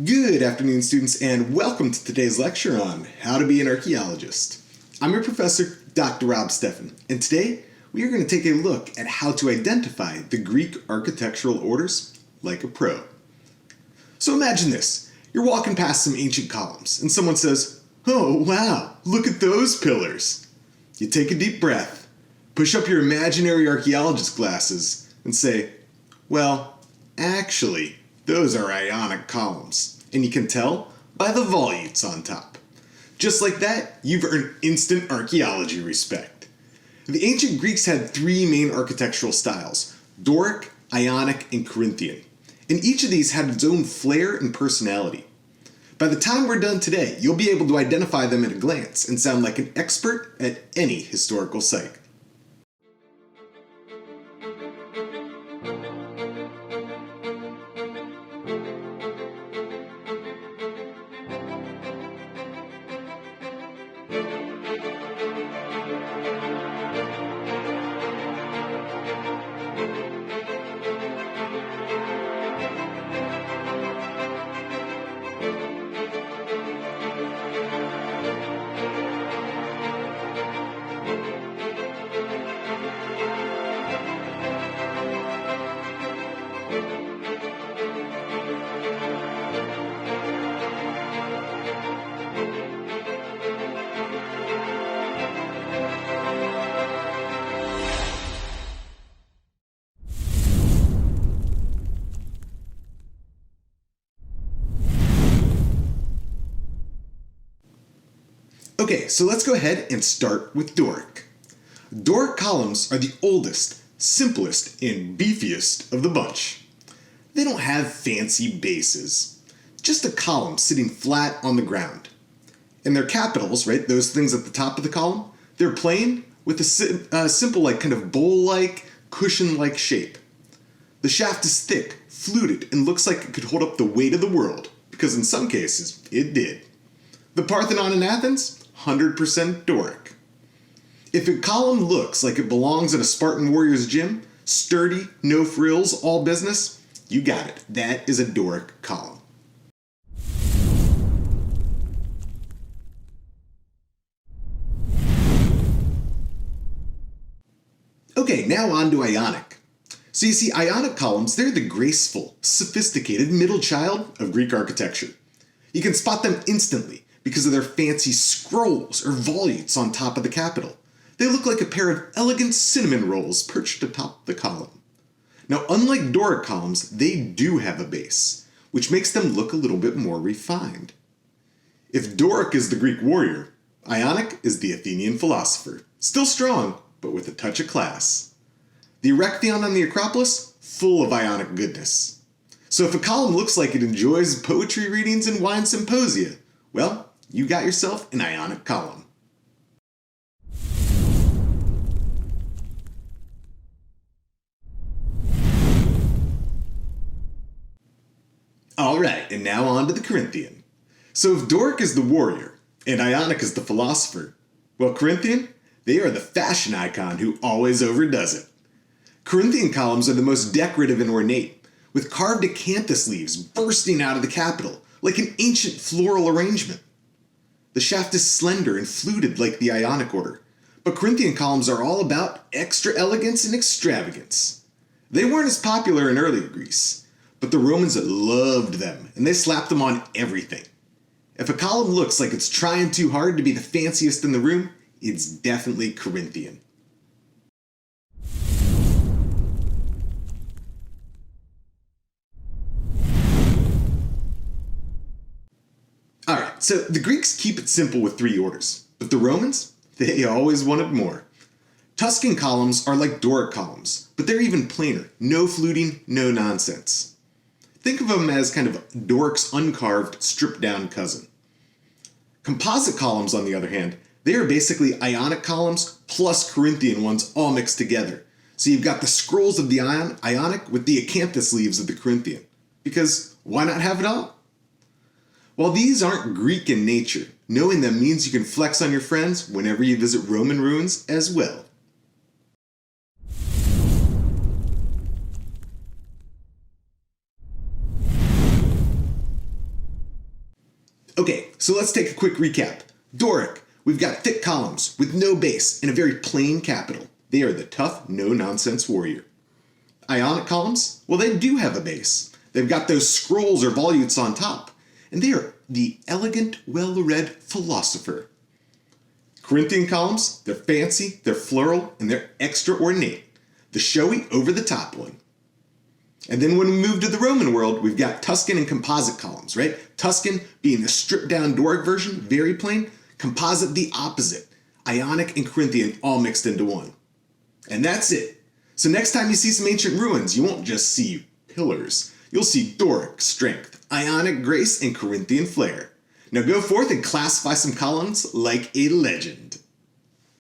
Good afternoon, students, and welcome to today's lecture on how to be an archaeologist. I'm your professor, Dr. Rob Steffen, and today we are going to take a look at how to identify the Greek architectural orders like a pro. So imagine this. You're walking past some ancient columns, and someone says, "Oh, wow, look at those pillars." You take a deep breath, push up your imaginary archaeologist glasses, and say, "Well, actually, those are Ionic columns, and you can tell by the volutes on top." Just like that, you've earned instant archaeology respect. The ancient Greeks had three main architectural styles: Doric, Ionic, and Corinthian. And each of these had its own flair and personality. By the time we're done today, you'll be able to identify them at a glance and sound like an expert at any historical site. Okay, so let's go ahead and start with Doric. Doric columns are the oldest, simplest, and beefiest of the bunch. They don't have fancy bases, just a column sitting flat on the ground. And their capitals, right, those things at the top of the column, they're plain with a simple, kind of bowl-like, cushion-like shape. The shaft is thick, fluted, and looks like it could hold up the weight of the world, because in some cases, it did. The Parthenon in Athens? 100% Doric. If a column looks like it belongs in a Spartan warrior's gym, sturdy, no frills, all business, you got it. That is a Doric column. Okay, now on to Ionic. So you see, Ionic columns, they're the graceful, sophisticated middle child of Greek architecture. You can spot them instantly because of their fancy scrolls or volutes on top of the capital. They look like a pair of elegant cinnamon rolls perched atop the column. Now, unlike Doric columns, they do have a base, which makes them look a little bit more refined. If Doric is the Greek warrior, Ionic is the Athenian philosopher, still strong, but with a touch of class. The Erechtheion on the Acropolis, full of Ionic goodness. So if a column looks like it enjoys poetry readings and wine symposia, well, you got yourself an Ionic column. Alright, and now on to the Corinthian. So if Doric is the warrior, and Ionic is the philosopher, well, Corinthian, they are the fashion icon who always overdoes it. Corinthian columns are the most decorative and ornate, with carved acanthus leaves bursting out of the capital, like an ancient floral arrangement. The shaft is slender and fluted like the Ionic order, but Corinthian columns are all about extra elegance and extravagance. They weren't as popular in earlier Greece, but the Romans loved them, and they slapped them on everything. If a column looks like it's trying too hard to be the fanciest in the room, it's definitely Corinthian. Alright, so the Greeks keep it simple with three orders, but the Romans, they always wanted more. Tuscan columns are like Doric columns, but they're even plainer, no fluting, no nonsense. Think of them as kind of Doric's uncarved, stripped-down cousin. Composite columns, on the other hand, they are basically Ionic columns plus Corinthian ones all mixed together. So you've got the scrolls of the Ionic with the acanthus leaves of the Corinthian. Because why not have it all? While these aren't Greek in nature, knowing them means you can flex on your friends whenever you visit Roman ruins as well. Okay, so let's take a quick recap. Doric, we've got thick columns with no base and a very plain capital. They are the tough, no-nonsense warrior. Ionic columns, well, they do have a base. They've got those scrolls or volutes on top, and they are the elegant, well-read philosopher. Corinthian columns, they're fancy, they're floral, and they're extra ornate. The showy, over-the-top one. And then when we move to the Roman world, we've got Tuscan and composite columns, right? Tuscan being the stripped-down Doric version, very plain. Composite, the opposite. Ionic and Corinthian all mixed into one. And that's it. So next time you see some ancient ruins, you won't just see pillars. You'll see Doric strength, Ionic grace, and Corinthian flair. Now go forth and classify some columns like a legend.